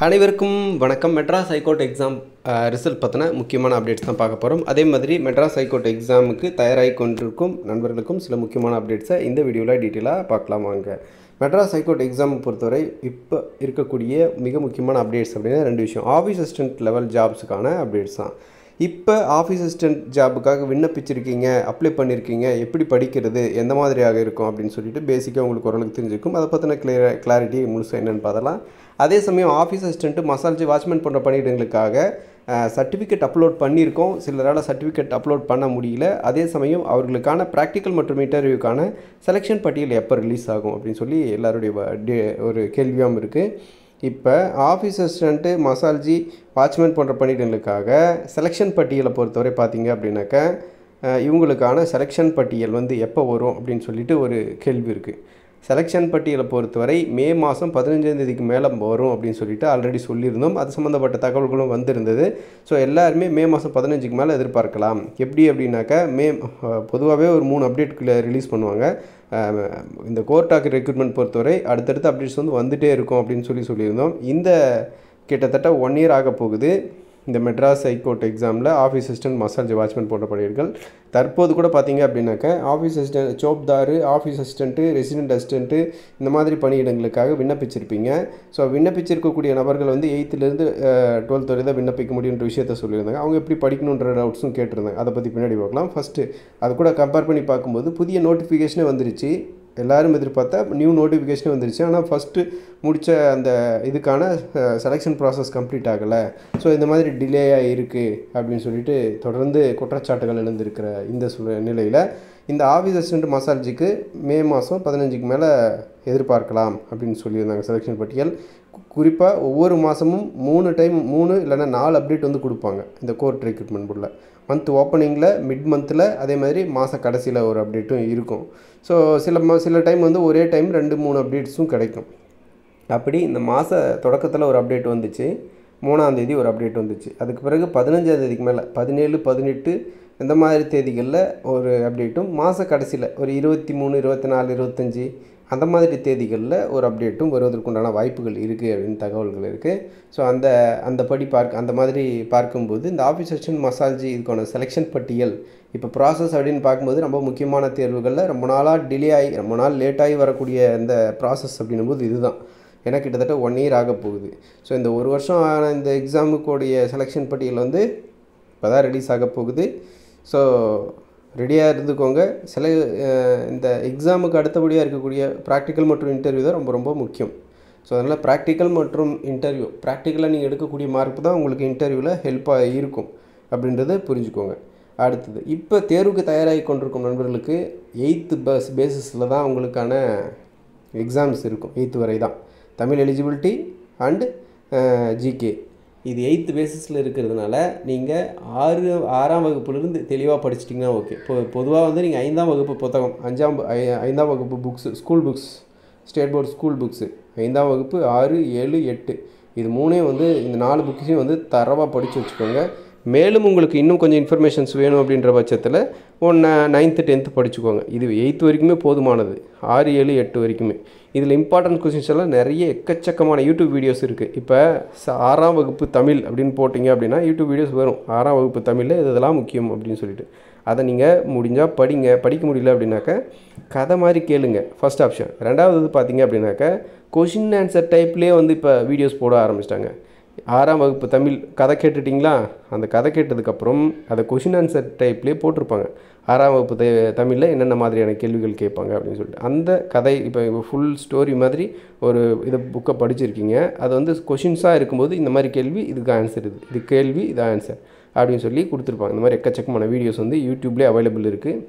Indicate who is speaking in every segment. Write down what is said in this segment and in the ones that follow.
Speaker 1: அனைவருக்கும் வணக்கம். Madras high court exam result பற்றின முக்கியமான அப்டேட்ஸ் தான் பார்க்க போகிறோம். அதே மாதிரி மெட்ராஸ் ஹைகோர்ட் எக்ஸாமுக்கு தயாராகி கொண்டிருக்கும் நண்பர்களுக்கும் சில முக்கியமான அப்டேட்ஸை இந்த வீடியோவில் டீட்டெயிலாக பார்க்கலாம் வாங்க. மெட்ராஸ் ஹைகோர்ட் எக்ஸாம் பொறுத்தவரை இப்போ இருக்கக்கூடிய மிக முக்கியமான அப்டேட்ஸ் அப்படின்னா ரெண்டு விஷயம். ஆஃபீஸ் அசிஸ்டன்ட் லெவல் ஜாப்ஸுக்கான அப்டேட்ஸ் தான். இப்போ ஆஃபீஸ் அசிஸ்டன்ட் ஜாபுக்காக விண்ணப்பிச்சிருக்கீங்க, அப்ளை பண்ணியிருக்கீங்க, எப்படி படிக்கிறது, எந்த மாதிரியாக இருக்கும் அப்படின்னு சொல்லிட்டு பேசிக்காக உங்களுக்கு ஓரளவுக்கு தெரிஞ்சிருக்கும். அதை பற்றின கிளாரிட்டி முழுசாக என்னென்னு பார்த்தலாம். அதே சமயம் ஆஃபீஸ் அசிஸ்டண்ட்டு மசால்ஜி வாட்ச்மேன் போன்ற பணியிடங்களுக்காக சர்டிஃபிகேட் அப்லோட் பண்ணியிருக்கோம். சிலரால் சர்டிஃபிகேட் அப்லோட் பண்ண முடியல. அதே சமயம் அவர்களுக்கான ப்ராக்டிக்கல் மற்றும் இன்டர்வியூக்கான செலெக்ஷன் பட்டியல் எப்போ ரிலீஸ் ஆகும் அப்படின்னு சொல்லி எல்லாருடைய ஒரு கேள்வியாகவும் இருக்குது. இப்போ ஆஃபீஸ் அசிஸ்டண்ட்டு மசால்ஜி வாட்ச்மேன் போன்ற பணியிடங்களுக்காக செலெக்ஷன் பட்டியலை பொறுத்தவரை பார்த்திங்க அப்படின்னாக்கா இவங்களுக்கான செலெக்ஷன் பட்டியல் எப்போ வரும் அப்படின்னு சொல்லிட்டு ஒரு கேள்வி இருக்குது. செலெக்ஷன் பட்டியலை பொறுத்தவரை மே மாதம் 15ஆம் தேதிக்கு மேலே வரும் அப்படின்னு சொல்லிட்டு ஆல்ரெடி சொல்லியிருந்தோம். அது சம்மந்தப்பட்ட தகவல்களும் வந்திருந்தது. ஸோ எல்லாருமே மே மாதம் 15க்கு மேலே எதிர்பார்க்கலாம். எப்படி அப்படின்னாக்கா பொதுவாகவே ஒரு 3 அப்டேட்டுக்குள்ளே ரிலீஸ் பண்ணுவாங்க. இந்த கோர்ட் ஆஃப் ரெக்ரூட்மெண்ட் பொறுத்தவரை அடுத்தடுத்த அப்டேட்ஸ் வந்துகிட்டே இருக்கும் அப்படின்னு சொல்லியிருந்தோம். இந்த கிட்டத்தட்ட 1 இயர் ஆக போகுது. இந்த மெட்ராஸ் ஹைகோர்ட் எக்ஸாமில் ஆஃபீஸ் அசிஸ்டன்ட் மசால்ஜி வாட்ச்மேன் போன்ற பணியிடங்கள் தற்போது கூட பார்த்திங்க அப்படின்னாக்கா ஆஃபீஸ் அசிஸ்டன்ட் சோப்தார், ஆஃபீஸ் அசிஸ்டண்ட்டு, ரெசிடென்ட் அசிஸ்டண்ட்டு இந்த மாதிரி பணியிடங்களுக்காக விண்ணப்பிச்சிருப்பீங்க. ஸோ விண்ணப்பிச்சிருக்கக்கூடிய நபர்கள் 8லேருந்து 12th வரை தான் விண்ணப்பிக்க முடியுன்ற விஷயத்த சொல்லியிருந்தாங்க. அவங்க எப்படி படிக்கணுன்ற டவுட்ஸும் கேட்டிருந்தாங்க. அதை பற்றி பின்னாடி பார்க்கலாம். ஃபஸ்ட்டு அது கூட கம்பேர் பண்ணி பார்க்கும்போது புதிய நோட்டிஃபிகேஷனே வந்துருச்சு. எல்லோரும் எதிர்பார்த்தா நியூ நோட்டிஃபிகேஷனே வந்துருச்சு. ஆனால் ஃபஸ்ட்டு முடித்த அந்த இதுக்கான செலெக்ஷன் ப்ராசஸ் கம்ப்ளீட் ஆகலை. ஸோ இந்த மாதிரி டிலேயாக இருக்குது அப்படின்னு சொல்லிட்டு தொடர்ந்து குற்றச்சாட்டுகள் எழுந்திருக்கிற இந்த நிலையில் இந்த ஆஃபீஸ் அசிஸ்டன்ட் மசால்ஜிக்கு மே மாதம் 15க்கு மேலே எதிர்பார்க்கலாம் அப்படின்னு சொல்லியிருந்தாங்க. செலெக்ஷன் பட்டியல் குறிப்பாக ஒவ்வொரு மாதமும் 3 இல்லைன்னா 4 அப்டேட் கொடுப்பாங்க இந்த கோர்ட் ரெக்ரூட்மெண்ட் போர்டில். மந்த் ஓப்பனிங்கில், மிட் மந்தில், அதே மாதிரி மாத கடைசியில் ஒரு அப்டேட்டும் இருக்கும். ஸோ சில டைம் ஒரே டைம் 2-3 அப்டேட்ஸும் கிடைக்கும். அப்படி இந்த மாத தொடக்கத்தில் ஒரு அப்டேட் வந்துச்சு. 3ஆம் தேதி ஒரு அப்டேட் வந்துச்சு. அதுக்கு பிறகு 15ஆம் தேதிக்கு மேலே 17, 18 இந்த மாதிரி தேதிகளில் ஒரு அப்டேட்டும், மாத கடைசியில் ஒரு 23, 24, 25 அந்த மாதிரி தேதிகளில் ஒரு அப்டேட்டும் வருவதற்குண்டான வாய்ப்புகள் இருக்குது அப்படின்னு தகவல்கள் இருக்குது. ஸோ அந்த மாதிரி பார்க்கும்போது இந்த ஆஃபீஸ் அசிஸ்டன்ட் மசால்ஜி இதுக்கான செலெக்ஷன் பட்டியல் இப்போ ப்ராசஸ் அப்படின்னு பார்க்கும்போது ரொம்ப முக்கியமான தேர்வுகளில் ரொம்ப நாளாக டிலே ஆகி ரொம்ப நாள் லேட்டாகி வரக்கூடிய இந்த ப்ராசஸ் அப்படின்னும்போது இதுதான். ஏன்னா கிட்டத்தட்ட 1 இயர் ஆக போகுது. ஸோ இந்த 1 வருஷம் ஆன இந்த எக்ஸாமுக்குடைய செலெக்ஷன் பட்டியல் இப்போ தான் ரிலீஸ் ஆக போகுது. ஸோ ரெடியாக இருந்துக்கோங்க. இந்த எக்ஸாமுக்கு அடுத்தபடியாக இருக்கக்கூடிய ப்ராக்டிக்கல் மற்றும் இன்டர்வியூ தான் ரொம்ப ரொம்ப முக்கியம். ஸோ அதனால் ப்ராக்டிக்கல் மற்றும் இன்டர்வியூ, ப்ராக்டிக்கலாக நீங்கள் எடுக்கக்கூடிய மார்க் தான் உங்களுக்கு இன்டர்வியூவில் ஹெல்ப்பாக இருக்கும் அப்படின்றத புரிஞ்சுக்கோங்க. அடுத்தது இப்போ தேர்வுக்கு தயாராகி கொண்டிருக்கும் நண்பர்களுக்கு 8th பேசிஸில் தான் உங்களுக்கான எக்ஸாம்ஸ் இருக்கும். 8th வரை தான் தமிழ் எலிஜிபிலிட்டி அண்டு ஜிகே. இது 8th பேசிஸில் இருக்கிறதுனால நீங்கள் 6ஆம் வகுப்புலேருந்து தெளிவாக படிச்சிட்டிங்கன்னா ஓகே. பொதுவாக நீங்கள் 5ஆம் வகுப்பு புத்தகம், 5ஆம் வகுப்பு books, school books, state board school books 5ஆம் வகுப்பு 6, 7, 8 இது 3 இந்த 4 புக்ஸையும் தரவாக படித்து வச்சுக்கோங்க. மேலும் உங்களுக்கு இன்னும் கொஞ்சம் இன்ஃபர்மேஷன்ஸ் வேணும் அப்படின்ற பட்சத்தில் 9th 10th படிச்சுக்கோங்க. இது 8th வரைக்குமே போதுமானது. 6, 7, 8 வரைக்குமே. இதில் இம்பார்ட்டன்ட் கொஸ்டின்ஸ் எல்லாம் நிறைய எக்கச்சக்கமான யூடியூப் வீடியோஸ் இருக்குது. இப்போ 6ஆம் வகுப்பு தமிழ் அப்படின்னு போட்டிங்க அப்படின்னா யூடியூப் வீடியோஸ் வரும். 6ஆம் வகுப்பு தமிழில் இதெல்லாம் முக்கியம் அப்படின்னு சொல்லிட்டு அதை நீங்கள் முடிஞ்சால் படிக்க முடியல அப்படின்னாக்கா கதை மாதிரி கேளுங்க, ஃபஸ்ட் ஆப்ஷன். ரெண்டாவது பார்த்தீங்க அப்படின்னாக்கா கொஷின் ஆன்சர் டைப்லேயே இப்போ வீடியோஸ் போட ஆரம்பிச்சிட்டாங்க. 6ஆம் வகுப்பு தமிழ் கதை கேட்டுட்டிங்களா, அந்த கதை கேட்டதுக்கப்புறம் அதை கொஷின் ஆன்சர் டைப்லேயே போட்டிருப்பாங்க. 6ஆம் வகுப்பு தமிழில் என்னென்ன மாதிரியான கேள்விகள் கேட்பாங்க அப்படின்னு சொல்லிட்டு அந்த கதை இப்போ ஃபுல் ஸ்டோரி மாதிரி ஒரு புக்கை படிச்சிருக்கீங்க. அது கொஷின்ஸாக இருக்கும்போது இந்த மாதிரி கேள்வி, இதுக்கு ஆன்சர், இது கேள்வி, இது ஆன்சர் அப்படின்னு சொல்லி கொடுத்துருப்பாங்க. இந்த மாதிரி எக்கச்சக்கமான வீடியோஸ் யூடியூப்லேயே அவைலபிள் இருக்குது.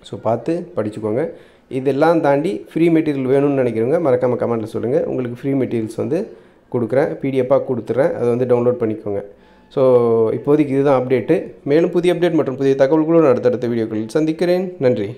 Speaker 1: ஸோ பார்த்து படிச்சுக்கோங்க. இதெல்லாம் தாண்டி ஃப்ரீ மெட்டீரியல் வேணும்னு நினைக்கிறவங்க மறக்காமல் கமெண்ட்டில் சொல்லுங்கள். உங்களுக்கு ஃப்ரீ மெட்டீரியல்ஸ் கொடுக்குறேன், பிடிஎஃபாக கொடுத்துட்றேன். அதை டவுன்லோட் பண்ணிக்கோங்க. ஸோ இப்போதைக்கு இதுதான் அப்டேட்டு. மேலும் புதிய அப்டேட் மற்றும் புதிய தகவல்களும் அடுத்தடுத்த வீடியோக்களில் சந்திக்கிறேன். நன்றி.